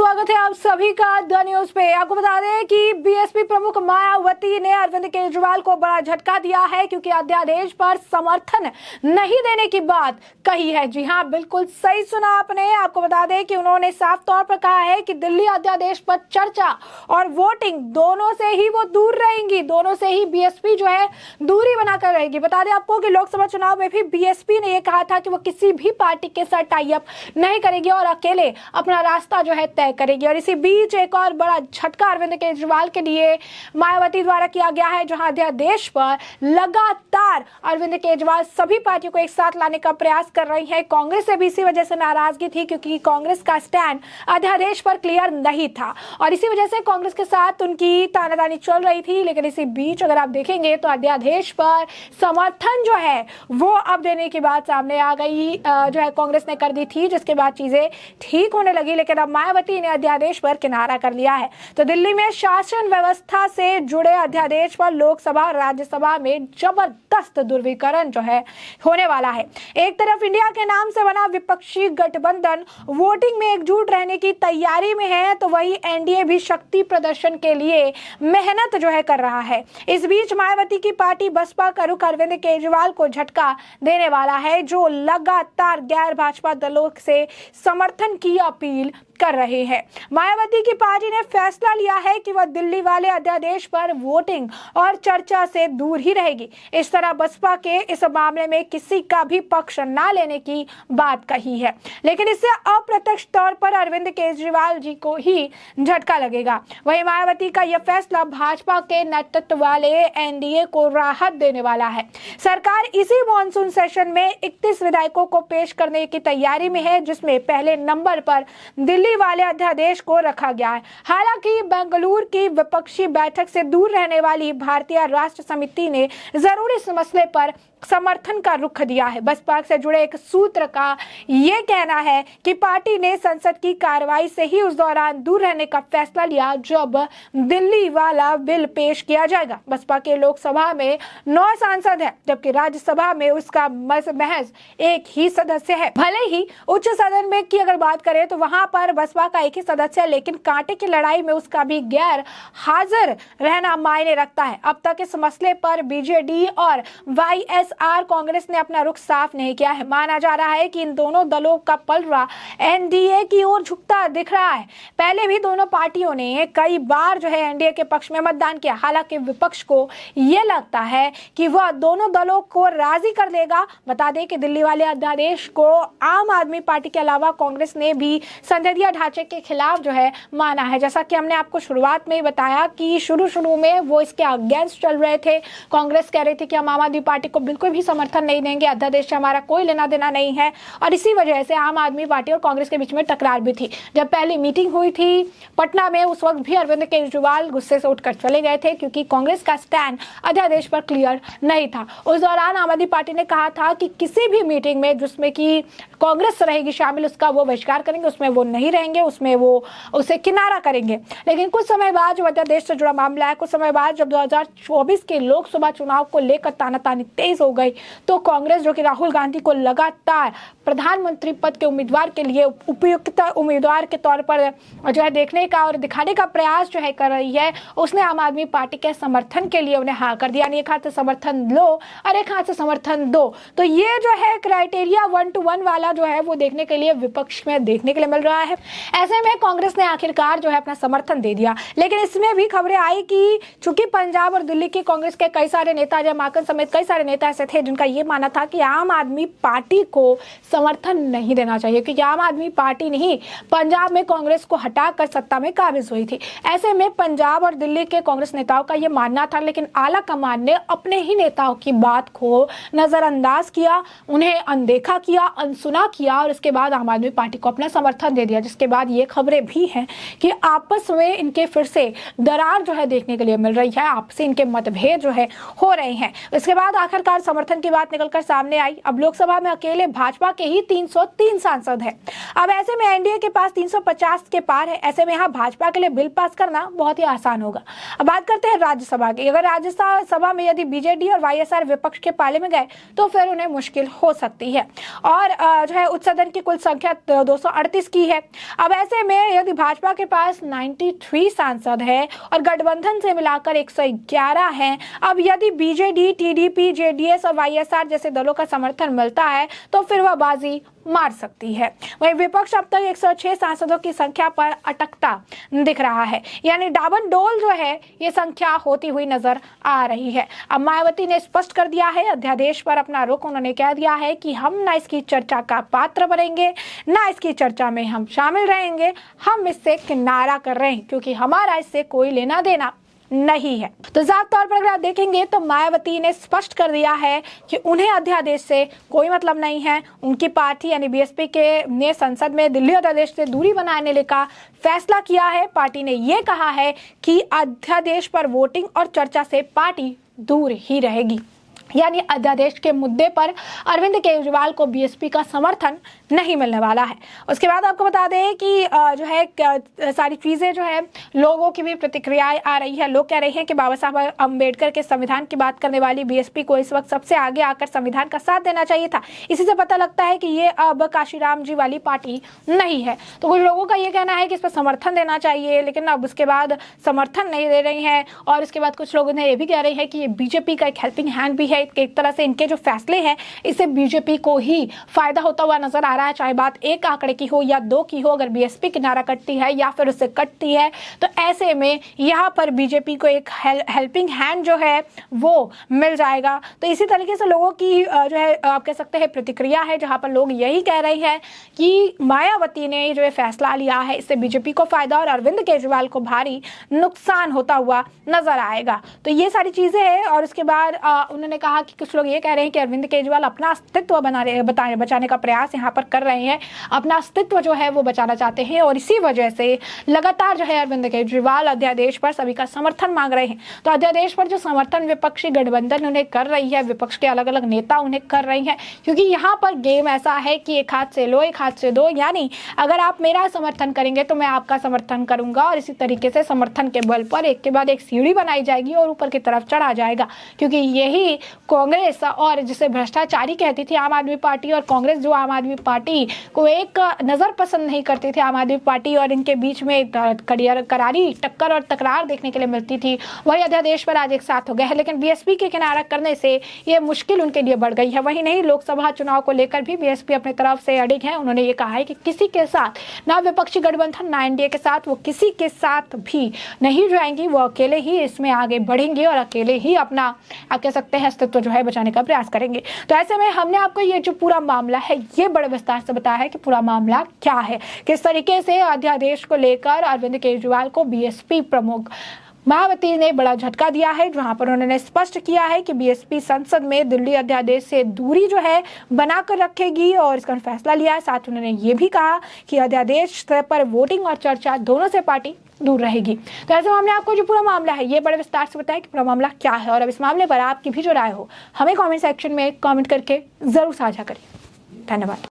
स्वागत है आप सभी का द न्यूज पे। आपको बता दें कि बीएसपी प्रमुख मायावती ने अरविंद केजरीवाल को बड़ा झटका दिया है, क्योंकि अध्यादेश पर समर्थन नहीं देने की बात कही है। जी हां, बिल्कुल सही सुना आपने। आपको बता दें कि उन्होंने साफ तौर पर कहा है कि दिल्ली अध्यादेश पर चर्चा और वोटिंग दोनों से ही वो दूर रहेंगी, दोनों से ही बीएसपी जो है दूरी बनाकर रहेगी। बता दें आपको कि लोकसभा चुनाव में भी बीएसपी ने यह कहा था कि वो किसी भी पार्टी के साथ टाई अप नहीं करेगी और अकेले अपना रास्ता जो है तय करेगी। और इसी बीच एक और बड़ा झटका अरविंद केजरीवाल के लिए मायावती द्वारा किया गया है, जहां अध्यादेश पर लगातार अरविंद केजरीवाल सभी पार्टियों को एक साथ लाने का प्रयास कर रही है। कांग्रेस से भी इसी वजह से नाराजगी थी, क्योंकि कांग्रेस का स्टैंड अध्यादेश पर क्लियर नहीं था और इसी वजह से कांग्रेस के साथ उनकी तानातानी चल रही थी। लेकिन इसी बीच अगर आप देखेंगे तो अध्यादेश पर समर्थन जो है वो अब देने की बात सामने आ गई, जो है कांग्रेस ने कर दी थी, जिसके बाद चीजें ठीक होने लगी। लेकिन अब मायावती ने अध्यादेश पर किनारा कर लिया है। तो दिल्ली में शासन व्यवस्था से जुड़े अध्यादेश पर लोकसभा और राज्यसभा में जबरदस्त ध्रुवीकरण जो है होने वाला है। एक तरफ इंडिया के नाम से बना विपक्षी गठबंधन वोटिंग में एकजुट रहने की तैयारी में है, तो वही एनडीए भी शक्ति प्रदर्शन के लिए मेहनत जो है कर रहा है। इस बीच मायावती की पार्टी बसपा का रुख अरविंद केजरीवाल को झटका देने वाला है, जो लगातार गैर भाजपा दलों से समर्थन की अपील कर रहे हैं। मायावती की पार्टी ने फैसला लिया है कि वह दिल्ली वाले अध्यादेश पर वोटिंग और चर्चा से दूर ही रहेगी। इस तरह बसपा के इस मामले में किसी का भी पक्ष न लेने की बात कही है, लेकिन इससे अप्रत्यक्ष तौर पर अरविंद केजरीवाल जी को ही झटका लगेगा। वहीं मायावती का यह फैसला भाजपा के नेतृत्व वाले एनडीए को राहत देने वाला है। सरकार इसी मॉनसून सेशन में 31 विधायकों को पेश करने की तैयारी में है, जिसमें पहले नंबर पर दिल्ली वाले अध्यादेश को रखा गया है। हालांकि बेंगलुरु की विपक्षी बैठक से दूर रहने वाली भारतीय राष्ट्र समिति ने जरूर इस मसले पर समर्थन का रुख दिया है। बसपा से जुड़े एक सूत्र का यह कहना है कि पार्टी ने संसद की कार्रवाई से ही उस दौरान दूर रहने का फैसला लिया जब दिल्ली वाला बिल पेश किया जाएगा। बसपा के लोकसभा में 9 सांसद हैं, जबकि राज्यसभा में उसका महज एक ही सदस्य है। भले ही उच्च सदन में की अगर बात करें तो वहां पर बसपा का एक ही सदस्य है, लेकिन कांटे की लड़ाई में उसका भी गैर हाजिर रहना मायने रखता है। अब तक इस मसले पर बीजेडी और वाईएसआर कांग्रेस ने अपना रुख साफ नहीं किया है। माना जा रहा है कि इन दोनों दलों का पलड़ा एनडीए की ओर झुकता दिख रहा है। पहले भी दोनों पार्टियों ने कई बार जो है एनडीए के पक्ष में मतदान किया। हालांकि विपक्ष को यह लगता है कि वह दोनों दलों को राजी कर देगा। बता दें कि दिल्ली वाले अध्यादेश को आम आदमी पार्टी के अलावा कांग्रेस ने भी संसदीय ढांचे के खिलाफ जो है माना है। जैसा कि हमने आपको शुरुआत में ही बताया कि शुरू में वो इसके अगेंस्ट चल रहे थे। कांग्रेस कह रही थी कि हम आम आदमी पार्टी को बिल्कुल भी समर्थन नहीं देंगे, अध्यादेश से हमारा कोई लेना देना नहीं है, और इसी वजह से आम आदमी पार्टी और कांग्रेस के बीच में टकरार भी थी। जब पहली मीटिंग हुई थी पटना में, उस वक्त भी अरविंद केजरीवाल गुस्से से उठकर चले गए थे, क्योंकि कांग्रेस का स्टैंड अध्यादेश पर क्लियर नहीं था। उस दौरान आम आदमी पार्टी ने कहा था कि किसी भी मीटिंग में जिसमें कि कांग्रेस रहेगी शामिल, उसका वो बहिष्कार करेंगे, उसमें वो नहीं रहेंगे, उसमें वो उसे किनारा करेंगे। लेकिन कुछ समय बाद जो अध्यादेश से जुड़ा मामला है, कुछ समय बाद जब 2024 के लोकसभा चुनाव को लेकर तानातानी तेज हो गई, तो कांग्रेस जो कि राहुल गांधी को लगातार प्रधानमंत्री पद के उम्मीदवार के लिए उपयुक्त उम्मीदवार के तौर पर जो है देखने का और दिखाने का प्रयास जो है कर रही है, उसने आम आदमी पार्टी के समर्थन के लिए उन्हें हाँ कर दिया। एक हाथ से समर्थन लो और एक हाथ से समर्थन दो। तो ये जो है क्राइटेरिया 1 to 1 वाला जो है वो देखने के लिए विपक्ष में देखने के लिए मिल रहा है। ऐसे में कांग्रेस ने आखिरकार जो है अपना समर्थन दे दिया। लेकिन इसमें भी खबरें आई कि चूंकि पंजाब और दिल्ली की कांग्रेस के कई सारे नेता, जय माकन समेत कई सारे नेता ऐसे थे जिनका ये मानना था कि आम आदमी पार्टी को समर्थन नहीं देना चाहिए, क्योंकि आम आदमी पार्टी नहीं पंजाब में कांग्रेस को हटाकर सत्ता में काबिज हुई थी। ऐसे में पंजाब और दिल्ली के कांग्रेस नेताओं का यह मानना था, लेकिन आला कमान ने अपने ही नेताओं की बात को नजरअंदाज किया, उन्हें अनदेखा किया, अनसुना किया और इसके बाद आम आदमी पार्टी को अपना समर्थन दे दिया। जिसके बाद ये खबरें भी हैं कि आपस में इनके फिर से दरार जो है देखने के लिए मिल रही है, आपसे इनके मतभेद जो है हो रहे हैं। इसके बाद आखिरकार समर्थन की बात निकलकर सामने आई। अब लोकसभा में अकेले भाजपा के ही 303 सांसद हैं। अब ऐसे में एनडीए के पास 350 के पार है। ऐसे में यहाँ भाजपा के लिए बिल पास करना बहुत ही आसान होगा। अब बात करते हैं राज्यसभा की। अगर राज्यसभा में यदि बीजेडी और वाईएसआर विपक्ष के पाले में गए तो फिर उन्हें मुश्किल हो सकती है। और जो है उच्च सदन की कुल संख्या 238 की है। अब ऐसे में यदि भाजपा के पास 93 सांसद है और गठबंधन से मिलाकर 111 हैं, अब यदि बीजेडी, टीडीपी, जेडीएस और वाईएसआर जैसे दलों का समर्थन मिलता है तो फिर वह बाजी मार सकती है। वहीं विपक्ष अब तक 106 सांसदों की संख्या पर अटकता दिख रहा है, यानी डाबनडोल जो है ये संख्या होती हुई नजर आ रही है। अब मायावती ने स्पष्ट कर दिया है अध्यादेश पर अपना रुख। उन्होंने कह दिया है कि हम ना इसकी चर्चा का पात्र बनेंगे, ना इसकी चर्चा में हम शामिल रहेंगे, हम इससे किनारा कर रहे हैं क्योंकि हमारा इससे कोई लेना देना नहीं है। तो साफ तौर पर अगर आप देखेंगे तो मायावती ने स्पष्ट कर दिया है कि उन्हें अध्यादेश से कोई मतलब नहीं है। उनकी पार्टी यानी बीएसपी के ने संसद में दिल्ली अध्यादेश से दूरी बनाने का फैसला किया है। पार्टी ने यह कहा है कि अध्यादेश पर वोटिंग और चर्चा से पार्टी दूर ही रहेगी, यानी अध्यादेश के मुद्दे पर अरविंद केजरीवाल को बीएसपी का समर्थन नहीं मिलने वाला है। उसके बाद आपको बता दें कि जो है सारी चीज़ें जो है लोगों की भी प्रतिक्रियाएं आ रही है। लोग कह रहे हैं कि बाबा साहब अम्बेडकर के संविधान की बात करने वाली बीएसपी को इस वक्त सबसे आगे आकर संविधान का साथ देना चाहिए था। इसी से पता लगता है कि ये अब काशीराम जी वाली पार्टी नहीं है। तो कुछ लोगों का ये कहना है कि इस पर समर्थन देना चाहिए, लेकिन अब उसके बाद समर्थन नहीं दे रही हैं। और उसके बाद कुछ लोगों ने ये भी कह रहे हैं कि ये बीजेपी का एक हेल्पिंग हैंड भी है। एक तरह से इनके जो फैसले हैं इससे बीजेपी को ही फायदा होता हुआ नजर आ रहा है, चाहे बात एक आंकड़े की हो या दो की हो। अगर बीएसपी किनारा कटती है या फिर उससे कटती है तो ऐसे में यहाँ पर बीजेपी को एक हेल्पिंग हैंड जो है वो मिल जाएगा। तो इसी तरीके से लोगों की जो है आप कह सकते हैं प्रतिक्रिया है, जहां पर लोग यही कह रहे हैं कि मायावती ने जो फैसला लिया है इससे बीजेपी को फायदा और अरविंद केजरीवाल को भारी नुकसान होता हुआ नजर आएगा। तो ये सारी चीजें हैं। और उसके बाद उन्होंने कहा कि कुछ लोग ये कह रहे हैं कि अरविंद केजरीवाल अपना अस्तित्व बचाने का प्रयास यहाँ पर कर रहे हैं, अपना अस्तित्व जो है वो बचाना चाहते हैं और इसी वजह से लगातार जो है अरविंद केजरीवाल अध्यादेश पर सभी का समर्थन मांग रहे हैं। तो अध्यादेश पर जो समर्थन विपक्षी गठबंधन उन्हें कर रही है, विपक्ष के अलग अलग नेता उन्हें कर रही हैं, क्योंकि यहाँ पर गेम ऐसा है कि एक हाथ से लो एक हाथ से दो, यानी अगर आप मेरा समर्थन करेंगे तो मैं आपका समर्थन करूंगा और इसी तरीके से समर्थन के बल पर एक के बाद एक सीढ़ी बनाई जाएगी और ऊपर की तरफ चढ़ा जाएगा। क्योंकि यही कांग्रेस और जिसे भ्रष्टाचारी कहती थी आम आदमी पार्टी, और कांग्रेस जो आम आदमी पार्टी को एक नज़र पसंद नहीं करती थी, आम आदमी पार्टी और इनके बीच में करारी टक्कर और तकरार देखने के लिए मिलती थी, वही अध्यादेश पर आज एक साथ हो गए हैं। लेकिन बीएसपी के किनारा करने से ये मुश्किल उनके लिए बढ़ गई है। वही नहीं, लोकसभा चुनाव को लेकर भी बीएसपी अपनी तरफ से अड़िग है। उन्होंने ये कहा है कि किसी के साथ ना विपक्षी गठबंधन ना एनडीए के साथ वो किसी के साथ भी नहीं जाएंगी, वो अकेले ही इसमें आगे बढ़ेंगे और अकेले ही अपना आप कह सकते हैं अस्तित्व जो है बचाने का प्रयास करेंगे। तो ऐसे में हमने आपको ये जो पूरा मामला है ये बड़े विस्तार से बताया है कि पूरा मामला क्या है, किस तरीके से अध्यादेश को लेकर अरविंद केजरीवाल को बीएसपी प्रमुख मायावती ने बड़ा झटका दिया है, जहां पर उन्होंने स्पष्ट किया है कि बीएसपी संसद में दिल्ली अध्यादेश से दूरी जो है बनाकर रखेगी और इसका फैसला लिया है। साथ उन्होंने ये भी कहा कि अध्यादेश पर वोटिंग और चर्चा दोनों से पार्टी दूर रहेगी। तो ऐसे हमने आपको जो पूरा मामला है ये बड़े विस्तार से बताया कि पूरा मामला क्या है। और अब इस मामले पर आपकी भी जो राय हो हमें कमेंट सेक्शन में कमेंट करके जरूर साझा करिए। धन्यवाद।